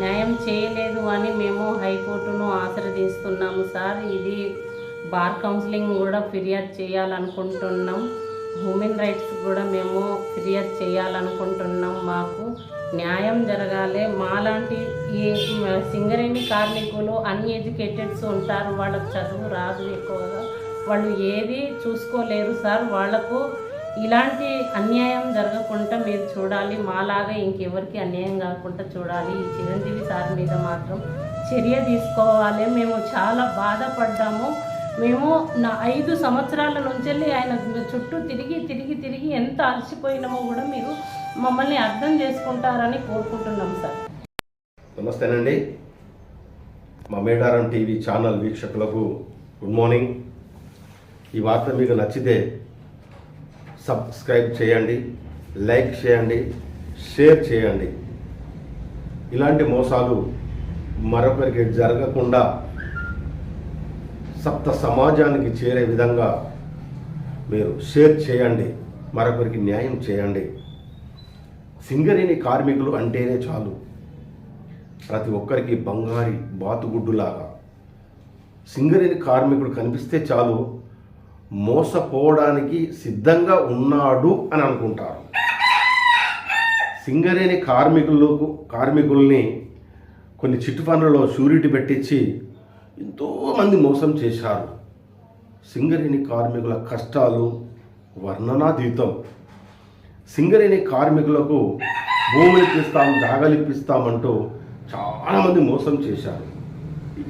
న్యాయం చేయలేదు అని మేము హైకోర్టును ఆశ్రయిస్తున్నాము సార్. ఇది బార్ కౌన్సిలింగ్ కూడా ఫిర్యాదు చేయాలనుకుంటున్నాం. హ్యూమన్ రైట్స్ కూడా మేము ఫిర్యాదు చేయాలనుకుంటున్నాం. మాకు న్యాయం జరగాలి. మాలాంటి ఈ సింగరేణి కార్మికులు అన్ఎడ్యుకేటెడ్స్ ఉంటారు, వాళ్ళకు చదువు రాదు ఎక్కువగా, వాళ్ళు ఏది చూసుకోలేరు సార్. వాళ్లకు ఇలాంటి అన్యాయం జరగకుండా మీరు చూడాలి. మాలాగా ఇంకెవరికి అన్యాయం కాకుండా చూడాలి. ఈ చిరంజీవి సార్ మీద మాత్రం చర్య తీసుకోవాలి. మేము చాలా బాధపడ్డాము. మేము 5 సంవత్సరాల నుంచి ఆయన చుట్టూ తిరిగి ఎంత అలసిపోయినామో కూడా మీరు మమ్మల్ని అర్థం చేసుకుంటారని కోరుకుంటున్నాం సార్. నమస్తేనండి. మా మేడారం టీవీ ఛానల్ వీక్షకులకు గుడ్ మార్నింగ్. ఈ వార్త మీకు నచ్చితే సబ్స్క్రైబ్ చేయండి, లైక్ చేయండి, షేర్ చేయండి. ఇలాంటి మోసాలు మరొకరికి జరగకుండా సప్త సమాజానికి చేరే విధంగా మీరు షేర్ చేయండి, మరొకరికి న్యాయం చేయండి. సింగరేణి కార్మికులు అంటేనే చాలు ప్రతి ఒక్కరికి బంగారి బాతుగుడ్డులాగా. సింగరేణి కార్మికుడు కనిపిస్తే చాలు మోసపోవడానికి సిద్ధంగా ఉన్నాడు అని అనుకుంటారు. సింగరేణి కార్మికుల్ని కొన్ని చిట్ ఫండ్లలో షూరిటీ పెట్టించి ఎంతోమంది మోసం చేశారు. సింగరేణి కార్మికుల కష్టాలు వర్ణనాతీతం. సింగరేణి కార్మికులకు భూములు ఇప్పిస్తాం, జాగాలు ఇప్పిస్తామంటూ చాలామంది మోసం చేశారు.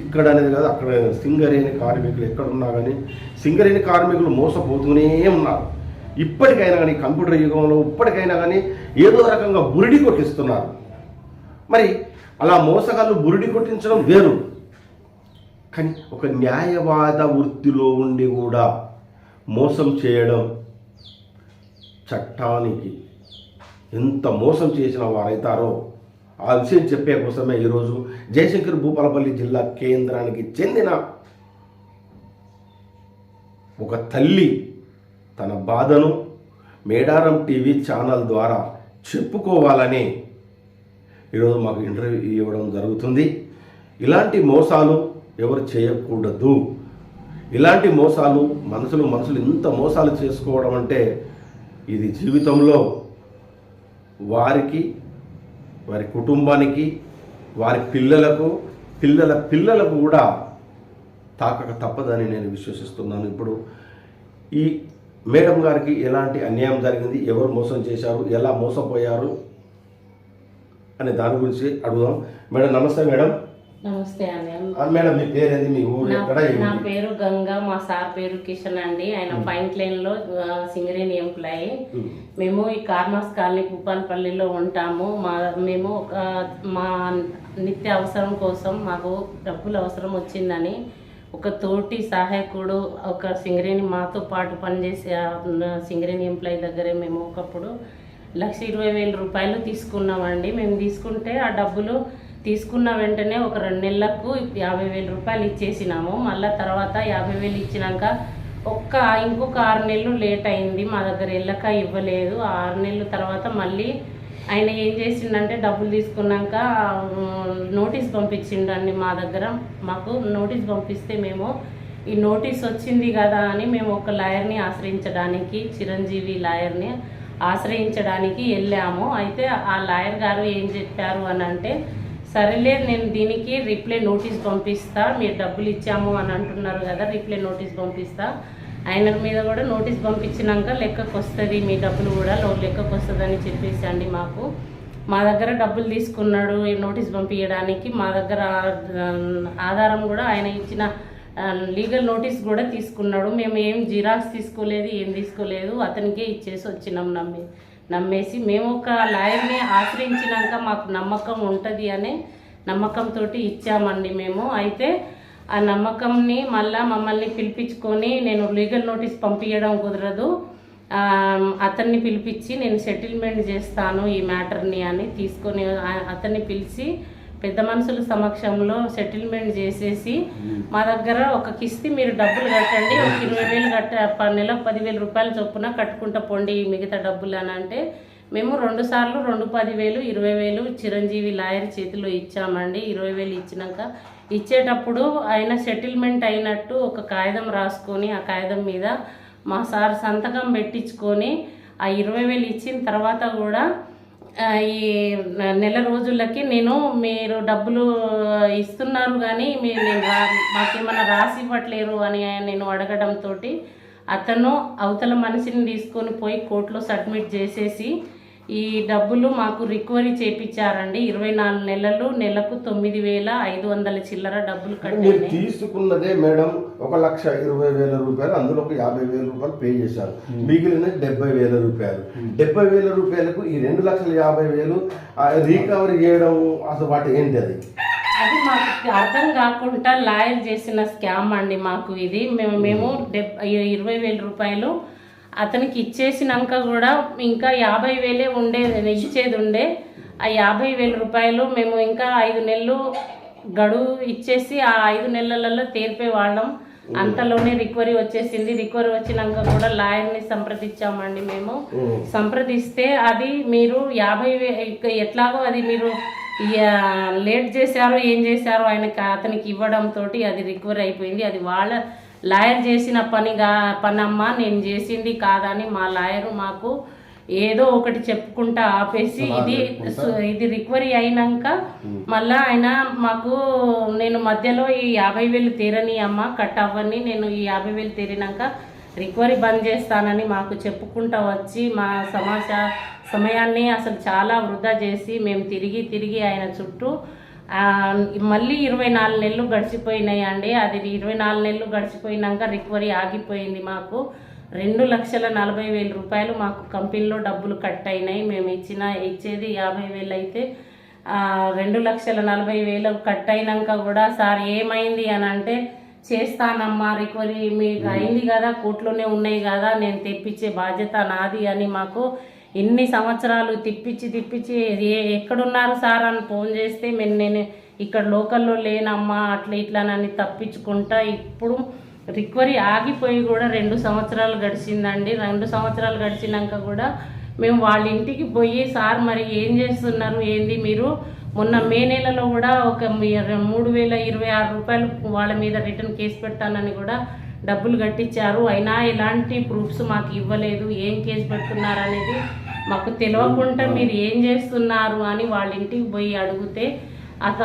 ఇక్కడ అనేది కాదు, అక్కడ సింగరేణి కార్మికులు ఎక్కడున్నా కానీ సింగరేణి కార్మికులు మోసపోతూనే ఉన్నారు. ఇప్పటికైనా కానీ కంప్యూటర్ యుగంలో ఇప్పటికైనా కానీ ఏదో రకంగా బురిడి కొట్టిస్తున్నారు. మరి అలా మోసగాళ్ళు బురిడి కొట్టించడం వేరు, కానీ ఒక న్యాయవాద వృత్తిలో ఉండి కూడా మోసం చేయడం చట్టానికి ఎంత మోసం చేసిన వారైతారో ఆ విషయం చెప్పే కోసమే ఈరోజు జయశంకర్ భూపాలపల్లి జిల్లా కేంద్రానికి చెందిన ఒక తల్లి తన బాధను మేడారం టీవీ ఛానల్ ద్వారా చెప్పుకోవాలని ఈరోజు మాకు ఇంటర్వ్యూ ఇవ్వడం జరుగుతుంది. ఇలాంటి మోసాలు ఎవరు చేయకూడదు. ఇలాంటి మోసాలు మనుషులు ఇంత మోసాలు చేసుకోవడం అంటే ఇది జీవితంలో వారికి, వారి కుటుంబానికి, వారి పిల్లలకు కూడా తాకక తప్పదని నేను విశ్వసిస్తున్నాను. ఇప్పుడు ఈ మేడం గారికి ఎలాంటి అన్యాయం జరిగింది, ఎవరు మోసం చేశారు, ఎలా మోసపోయారు అనే దాని గురించి అడుగుదాం. మేడం నమస్తే. మేడం నమస్తే అండి. మేడం మీ పేరేంది, మీ ఊరు ఎక్కడ? నా పేరు గంగా, మా సార్ పేరు కిషన్ అండి. ఆయన పైంట్ లైన్ లో సింగరేణి ఎంప్లాయీ. మేము ఈ కార్మాస్ కాలనీ భూపాలపల్లిలో ఉంటాము. మేము మా నిత్య అవసరం కోసం మాకు డబ్బులు అవసరం వచ్చిందని ఒక తోటి సహాయకుడు, ఒక సింగరేణి మాతో పాటు పనిచేసే సింగరేణి ఎంప్లాయీ దగ్గరే మేము ఒకప్పుడు 1,20,000 రూపాయలు తీసుకున్నామండి. మేము తీసుకుంటే ఆ డబ్బులు తీసుకున్న వెంటనే ఒక 2 నెలలకు 50,000 రూపాయలు ఇచ్చేసినాము. మళ్ళీ తర్వాత 50,000 ఇచ్చినాక ఇంకొక 6 నెలలు లేట్ అయింది, మా దగ్గర వెళ్ళక ఇవ్వలేదు. 6 నెలల తర్వాత మళ్ళీ ఆయన ఏం చేసిండంటే డబ్బులు తీసుకున్నాక నోటీస్ పంపించిండండి మా దగ్గర. మాకు నోటీస్ పంపిస్తే మేము ఈ నోటీస్ వచ్చింది కదా అని మేము ఒక లాయర్ని ఆశ్రయించడానికి, చిరంజీవి లాయర్ని ఆశ్రయించడానికి వెళ్ళాము. అయితే ఆ లాయర్ గారు ఏం చెప్పారు అని అంటే, సరేలే నేను దీనికి రిప్లై నోటీస్ పంపిస్తా, మీరు డబ్బులు ఇచ్చాము అని అంటున్నారు కదా, రిప్లై నోటీస్ పంపిస్తా, ఆయన మీద కూడా నోటీస్ పంపించినాక లెక్కకు వస్తుంది, మీ డబ్బులు కూడా లెక్కకు వస్తుందని చెప్పేసి అండి మా దగ్గర డబ్బులు తీసుకున్నాడు నోటీస్ పంపించడానికి. మా దగ్గర ఆధారం కూడా ఆయన ఇచ్చిన లీగల్ నోటీస్ కూడా తీసుకున్నాడు. మేము ఏం జిరాక్స్ తీసుకోలేదు, ఏం తీసుకోలేదు, అతనికే ఇచ్చేసి వచ్చినాం నమ్మేసి మేము ఒక లాయర్ని ఆశ్రయించినాక మాకు నమ్మకం ఉంటుంది అనే నమ్మకంతో ఇచ్చామండి మేము. అయితే ఆ నమ్మకంని మమ్మల్ని పిలిపించుకొని నేను లీగల్ నోటీస్ పంపించడం కుదరదు, అతన్ని పిలిపించి నేను సెటిల్మెంట్ చేస్తాను ఈ మ్యాటర్ని అని తీసుకొని అతన్ని పిలిచి పెద్ద మనుషుల సమక్షంలో సెటిల్మెంట్ చేసేసి మా దగ్గర ఒక కిస్తీ మీరు డబ్బులు కట్టండి, ఒక 20,000 నెలకు 10,000 రూపాయల చొప్పున కట్టుకుంటా పోండి మిగతా డబ్బులు అని అంటే మేము 2 సార్లు 10,000 20,000 చిరంజీవి లాయర్ చేతిలో ఇచ్చామండి. 20,000 ఇచ్చినాక ఇచ్చేటప్పుడు ఆయన సెటిల్మెంట్ అయినట్టు ఒక కాగితం రాసుకొని ఆ కాగితం మీద మా సార్ సంతకం పెట్టించుకొని ఆ 20,000 ఇచ్చిన తర్వాత కూడా ఈ నెల రోజులకి మీరు డబ్బులు ఇస్తున్నారు కానీ మాకేమన్నా రాసి ఇవ్వట్లేరు అని నేను అడగడంతో అతను అవతల మనిషిని తీసుకొని పోయి కోర్టులో సబ్మిట్ చేసేసి ఈ డబ్బులు మాకు రికవరీ చేపించారండి. 24 నెలలు నెలకు 9,500 చిల్లర డబ్బులు మీరు తీసుకున్నదే మేడం 1,20,000 రూపాయలు, అందులో ఒక 50,000 రూపాయలు పే చేశారు, మిగిలిన 70,000 రూపాయలు. 70,000 రూపాయలకు ఈ 2,50,000 రికవరీ చేయడం అసలు వాటి ఏంటి అది మాకు అర్థం కాకుండా లాయర్ చేసిన స్కామ్ అండి. మాకు ఇది మేము 20,000 రూపాయలు అతనికి ఇచ్చేసినాక కూడా ఇంకా 50,000 ఇచ్చేది ఉండే. ఆ 50,000 రూపాయలు మేము ఇంకా 5 నెలలు గడువు ఇచ్చేసి ఆ 5 నెలలలో తీర్పేవాళ్ళం. అంతలోనే రికవరీ వచ్చేసింది. రికవరీ వచ్చినాక కూడా లాయర్ని సంప్రదించామండి మేము. సంప్రదిస్తే అది మీరు 50,000 ఎట్లాగో అది మీరు లేట్ చేశారో ఏం చేశారో అతనికి ఇవ్వడంతో అది రికవరీ అయిపోయింది. అది వాళ్ళ లాయర్ చేసిన పనమ్మా, నేను చేసింది కాదని మా లాయరు మాకు ఏదో ఒకటి చెప్పుకుంటా ఆపేసి ఇది రికవరీ అయినాక మళ్ళా ఆయన మాకు నేను మధ్యలో ఈ 50,000 తీరని అమ్మ కట్ అవ్వని, నేను ఈ 50,000 తీరినాక రికవరీ బంద్ చేస్తానని మాకు చెప్పుకుంటా వచ్చి మా సమయాన్ని అసలు చాలా వృధా చేసి మేము తిరిగి ఆయన చుట్టూ మళ్ళీ 24 నెలలు గడిచిపోయినాయండి. అది 24 నెలలు గడిచిపోయినాక రికవరీ ఆగిపోయింది. మాకు 2,40,000 రూపాయలు మాకు కంపెనీలో డబ్బులు కట్ అయినాయి. మేము ఇచ్చేది 50,000 అయితే 2,40,000 కట్ అయినాక కూడా సార్ ఏమైంది అని అంటే చేస్తానమ్మా రికవరీ మీకు అయింది కదా, కోర్టులోనే ఉన్నాయి కదా, నేను తెప్పించే బాధ్యత నాది అని మాకు ఎన్ని సంవత్సరాలు తిప్పించి ఎక్కడున్నారు సార్ అని ఫోన్ చేస్తే నేను ఇక్కడ లోకల్లో లేనమ్మా అట్లా ఇట్లానని తప్పించుకుంటా ఇప్పుడు రికవరీ ఆగిపోయి కూడా 2 సంవత్సరాలు గడిచిందండి. 2 సంవత్సరాలు గడిచినాక కూడా మేము వాళ్ళ ఇంటికి పోయి సార్ మరి ఏం చేస్తున్నారు ఏంది, మీరు మొన్న మే నెలలో కూడా ఒక 3,026 రూపాయలు వాళ్ళ మీద రిటర్న్ కేసు పెడతానని కూడా డబ్బులు కట్టించారు. అయినా ఎలాంటి ప్రూఫ్స్ మాకు ఇవ్వలేదు. ఏం కేసు పెడుతున్నారు అనేది మాకు తెలియకుండా మీరు ఏం చేస్తున్నారు అని వాళ్ళ ఇంటికి పోయి అడిగితే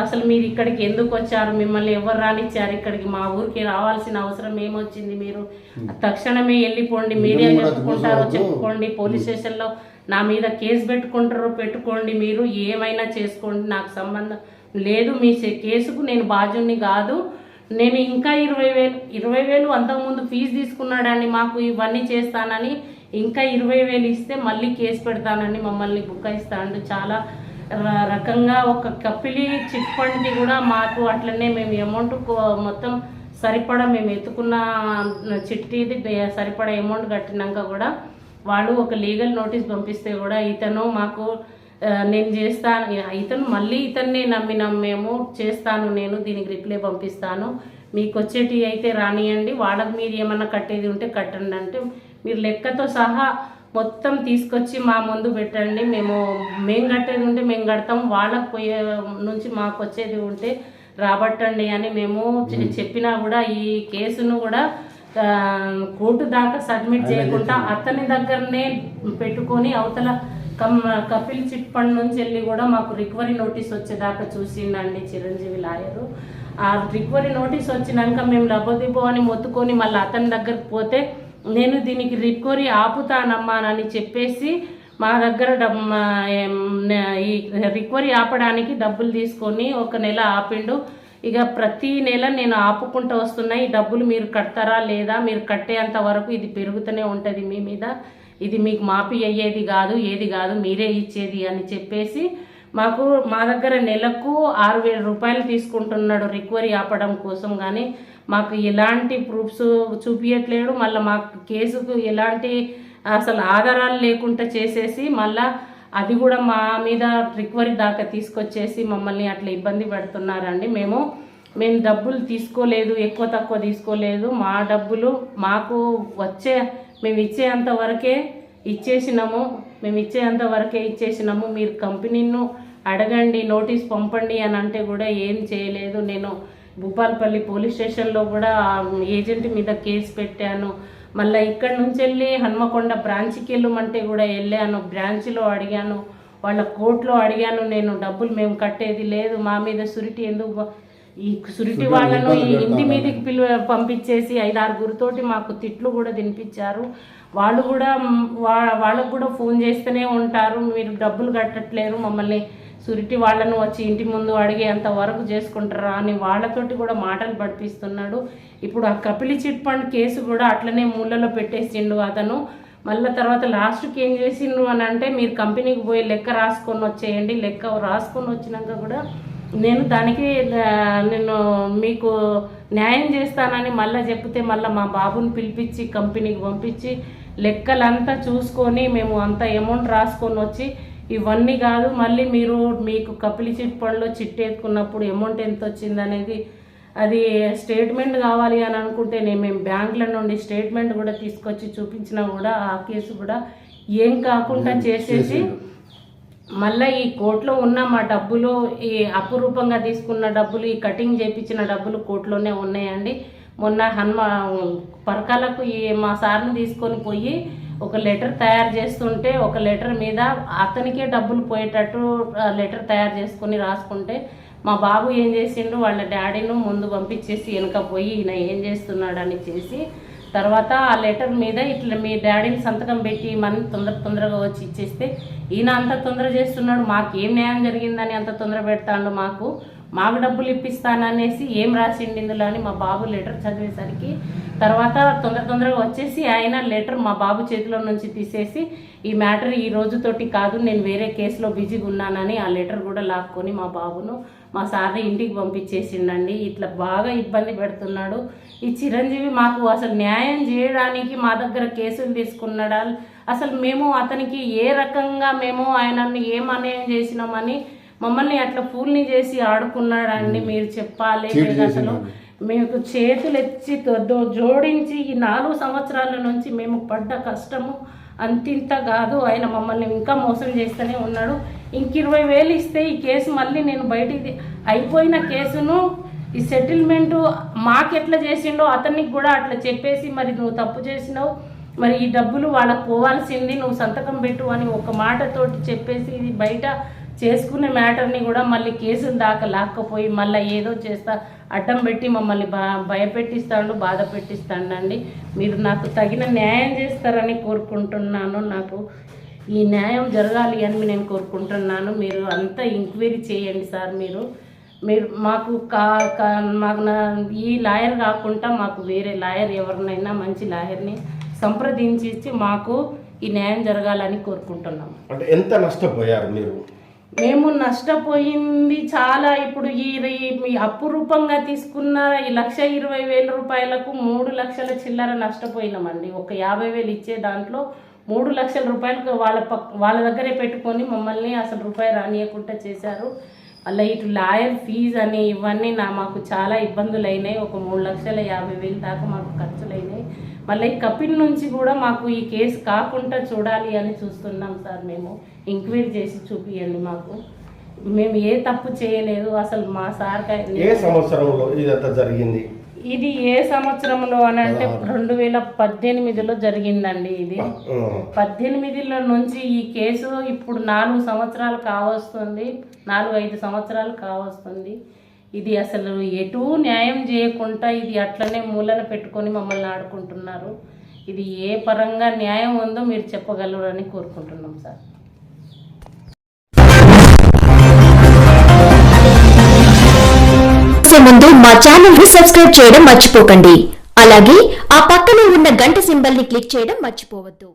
అసలు మీరు ఇక్కడికి ఎందుకు వచ్చారు, మిమ్మల్ని ఎవరు రానిచ్చారు ఇక్కడికి, మా ఊరికి రావాల్సిన అవసరం ఏమొచ్చింది, మీరు తక్షణమే వెళ్ళిపోండి, మీడియా చెప్పుకుంటారో చెప్పుకోండి, పోలీస్ స్టేషన్లో నా మీద కేసు పెట్టుకోండి, మీరు ఏమైనా చేసుకోండి, నాకు సంబంధం లేదు, మీ కేసుకు నేను బాధ్యుని కాదు, నేను ఇంకా 20,000 అంతకుముందు ఫీజు తీసుకున్నాడండి మాకు ఇవన్నీ చేస్తానని, ఇంకా 20,000 ఇస్తే మళ్ళీ కేసు పెడతానని మమ్మల్ని బుకాయిస్తాడు. చాలా రకంగా ఒక కపిలి చిట్ ఫండ్కి కూడా మాకు అట్లనే మేము అమౌంట్ మొత్తం సరిపడా మేము ఎత్తుకున్న చిట్టిది సరిపడా అమౌంట్ కట్టినాక కూడా వాళ్ళు ఒక లీగల్ నోటీస్ పంపిస్తే కూడా ఇతను మాకు నేను చేస్తాను, ఇతను మళ్ళీ ఇతన్నే నమ్మినాం మేము, చేస్తాను నేను దీనికి రిప్లై పంపిస్తాను, మీకు వచ్చేటి అయితే రానియండి, వాళ్ళకి మీరు ఏమన్నా కట్టేది ఉంటే కట్టండి అంటే మీరు లెక్కతో సహా మొత్తం తీసుకొచ్చి మా ముందు పెట్టండి, మేము కట్టేది ఉంటే మేము కడతాం, వాళ్ళకు పోయే నుంచి మాకు వచ్చేది ఉంటే రాబట్టండి అని మేము చెప్పినా కూడా ఈ కేసును కూడా కోర్టు దాకా సబ్మిట్ చేయకుండా అతని దగ్గరనే పెట్టుకొని అవతల కపిల్ చిట్ ఫండ్ నుంచి వెళ్ళి కూడా మాకు రికవరీ నోటీస్ వచ్చేదాకా చూసిండండి చిరంజీవి లాయరు. ఆ రికవరీ నోటీస్ వచ్చినాక మేము లబ్బదిబ్బో అని మొత్తుకొని మళ్ళీ అతని దగ్గరకు పోతే నేను దీనికి రికవరీ ఆపుతానమ్మానని చెప్పేసి మా దగ్గర ఈ రికవరీ ఆపడానికి డబ్బులు తీసుకొని 1 నెల ఆపిండు. ఇక ప్రతి నెల నేను ఆపుకుంటూ వస్తున్నా, ఈ డబ్బులు మీరు కడతారా లేదా, మీరు కట్టేంత వరకు ఇది పెరుగుతూనే ఉంటుంది మీ మీద, ఇది మీకు మాఫీ అయ్యేది కాదు, ఏది కాదు, మీరే ఇచ్చేది అని చెప్పేసి మాకు మా దగ్గర నెలకు 6,000 రూపాయలు తీసుకుంటున్నాడు రికవరీ ఆపడం కోసం. కానీ మాకు ఎలాంటి ప్రూఫ్స్ చూపించట్లేడు. మళ్ళీ మాకు కేసుకు ఎలాంటి అసలు ఆధారాలు లేకుండా చేసేసి మళ్ళీ అది కూడా మా మీద రికవరీ దాకా తీసుకొచ్చేసి మమ్మల్ని అట్లా ఇబ్బంది పెడుతున్నారండి. మేము డబ్బులు తీసుకోలేదు, ఎక్కువ తక్కువ తీసుకోలేదు. మా డబ్బులు మాకు మేము ఇచ్చేంత వరకే ఇచ్చేసినాము. మీరు కంపెనీను అడగండి, నోటీస్ పంపండి అని అంటే కూడా ఏం చేయలేదు. నేను భూపాలపల్లి పోలీస్ స్టేషన్లో కూడా ఏజెంట్ మీద కేసు పెట్టాను. మళ్ళీ ఇక్కడ నుంచి వెళ్ళి హన్మకొండ బ్రాంచ్కి వెళ్ళమంటే కూడా వెళ్ళాను. బ్రాంచ్లో అడిగాను, వాళ్ళ కోర్టులో అడిగాను. నేను డబ్బులు మేము కట్టేది లేదు, మా మీద సురిటీ ఎందుకు, ఈ సురిటీ వాళ్ళను ఈ ఇంటి మీదకి పంపించేసి 5-6 మాకు తిట్లు కూడా తినిపించారు. వాళ్ళకు కూడా ఫోన్ చేస్తూనే ఉంటారు, మీరు డబ్బులు కట్టట్లేరు, మమ్మల్ని సురిటీ వాళ్ళను వచ్చి ఇంటి ముందు అడిగే అంత వరకు చేసుకుంటారా అని వాళ్ళతోటి కూడా మాటలు పడిపిస్తున్నాడు. ఇప్పుడు ఆ కపిలి చిట్ ఫండ్ కేసు కూడా అట్లనే మూలలో పెట్టేసిండు అతను. మళ్ళీ తర్వాత లాస్ట్కి ఏం చేసిండు అని అంటే, మీరు కంపెనీకి పోయి లెక్క రాసుకొని వచ్చేయండి, లెక్క రాసుకొని వచ్చినాక కూడా నేను మీకు న్యాయం చేస్తానని మళ్ళీ చెప్తే మళ్ళీ మా బాబుని పిలిపించి కంపెనీకి పంపించి లెక్కలంతా చూసుకొని మేము అంత అమౌంట్ రాసుకొని వచ్చి ఇవన్నీ కాదు, మళ్ళీ మీకు కపిలి చిట్ ఫండ్లో చిట్ ఎత్తుకున్నప్పుడు అమౌంట్ ఎంత వచ్చింది అనేది అది స్టేట్మెంట్ కావాలి అని అనుకుంటే మేము బ్యాంకుల నుండి స్టేట్మెంట్ కూడా తీసుకొచ్చి చూపించినా కూడా ఆ కేసు కూడా ఏం కాకుండా చేసేసి మళ్ళీ ఈ కోర్టులో ఉన్న మా డబ్బులు, ఈ అపురూపంగా తీసుకున్న డబ్బులు, ఈ కటింగ్ చేయించిన డబ్బులు కోర్టులోనే ఉన్నాయండి. మొన్న పరకాలకు మా సార్ని తీసుకొని పోయి ఒక లెటర్ తయారు చేస్తుంటే, ఒక లెటర్ మీద అతనికే డబ్బులు పోయేటట్టు లెటర్ తయారు చేసుకొని రాసుకుంటే మా బాబు ఏం చేసిండు, వాళ్ళ డాడీను ముందు పంపించేసి వెనక పోయి ఈయన ఏం చేస్తున్నాడు అని చేసి తర్వాత ఆ లెటర్ మీద ఇట్లా మీ డాడీని సంతకం పెట్టి మన తొందరగా వచ్చి ఇచ్చేస్తే ఈయన అంత తొందర చేస్తున్నాడు, మాకు ఏం న్యాయం జరిగిందని అంత తొందర పెడతాడు, మాకు డబ్బులు ఇప్పిస్తాననేసి ఏం రాసిండి ఇందులో అని మా బాబు లెటర్ చదివేసరికి తర్వాత తొందరగా వచ్చేసి ఆయన లెటర్ మా బాబు చేతిలో నుంచి తీసేసి ఈ మ్యాటర్ ఈ రోజుతోటి కాదు, నేను వేరే కేసులో బిజీగా ఉన్నానని ఆ లెటర్ కూడా లాక్కొని మా బాబును మా సార్ని ఇంటికి పంపించేసిండండి. ఇట్లా బాగా ఇబ్బంది పెడుతున్నాడు ఈ చిరంజీవి. మాకు అసలు న్యాయం చేయడానికి మా దగ్గర కేసులు తీసుకున్నాడా, అసలు మేము అతనికి ఏ రకంగా మేము ఆయనని ఏం అన్యాయం చేసినామని మమ్మల్ని అట్లా ఫూల్ని చేసి ఆడుకున్నాడండి. మీరు చెప్పాలి. అసలు మీకు చేతులు ఎత్తి జోడించి ఈ 4 సంవత్సరాల నుంచి మేము పడ్డ కష్టము అంతింత కాదు. ఆయన మమ్మల్ని ఇంకా మోసం చేస్తూనే ఉన్నాడు. ఇంక 20,000 ఇస్తే ఈ కేసు మళ్ళీ నేను బయటికి అయిపోయిన కేసును ఈ సెటిల్మెంట్ మాకెట్లా చేసిండో అతనికి కూడా అట్లా చెప్పేసి, మరి నువ్వు తప్పు చేసినావు, మరి ఈ డబ్బులు వాళ్ళకు పోవాల్సింది, నువ్వు సంతకం పెట్టు అని ఒక మాటతోటి చెప్పేసి ఇది బయట చేసుకునే మ్యాటర్ని కూడా మళ్ళీ కేసులు దాకా లాక్కపోయి మళ్ళీ ఏదో చేస్తా అడ్డం పెట్టి మమ్మల్ని భయపెట్టిస్తాడు, బాధ పెట్టిస్తాడండి. మీరు నాకు తగిన న్యాయం చేస్తారని కోరుకుంటున్నాను. నాకు ఈ న్యాయం జరగాలి అని నేను కోరుకుంటున్నాను. మీరు అంతా ఎంక్వైరీ చేయండి సార్. మీరు మాకు ఈ లాయర్ కాకుండా మాకు వేరే లాయర్ ఎవరినైనా మంచి లాయర్ని సంప్రదించి మాకు ఈ న్యాయం జరగాలని కోరుకుంటున్నాము. అంటే ఎంత నష్టపోయారు మీరు? మేము నష్టపోయింది చాలా. ఇప్పుడు ఈ అపురూపంగా తీసుకున్న ఈ 1,20,000 రూపాయలకు 3 లక్షల చిల్లర నష్టపోయినామండి. ఒక 50,000 ఇచ్చే దాంట్లో 3 లక్షల రూపాయలకు వాళ్ళ దగ్గరే పెట్టుకొని మమ్మల్ని అసలు రూపాయి రానియకుండా చేశారు. అలా ఇటు లాయర్ ఫీజు అని ఇవన్నీ మాకు చాలా ఇబ్బందులు అయినాయి. ఒక 3,50,000 దాకా మాకు ఖర్చులు అయినాయి. మళ్ళీ కపిల్ నుంచి కూడా మాకు ఈ కేసు కాకుండా చూడాలి అని చూస్తున్నాం సార్. మేము ఎంక్వైరీ చేసి చూపియండి మాకు. మేము ఏ తప్పు చేయలేదు అసలు. మా సార్ ఏ సంవత్సరంలో ఇదంతా జరిగింది? ఇది ఏ సంవత్సరంలో అని అంటే 2018లో జరిగిందండి. ఇది 18లో నుంచి ఈ కేసు ఇప్పుడు 4 సంవత్సరాలు కావస్తుంది, 4-5 సంవత్సరాలు కావస్తుంది. ఇది అసలు ఎటు న్యాయం చేయకుండా ఇది అట్లనే మూలన పెట్టుకొని మమ్మల్ని ఆడుకుంటున్నారు. ఇది ఏ పరంగా న్యాయం ఉందో మీరు చెప్పగలరని కోరుకుంటున్నాం సార్. ముందు మా ఛానల్ ని సబ్స్క్రైబ్ చేయడం మర్చిపోకండి. అలాగే ఆ పక్కనే ఉన్న గంట సింబల్ ని క్లిక్ చేయడం మర్చిపోవద్దు.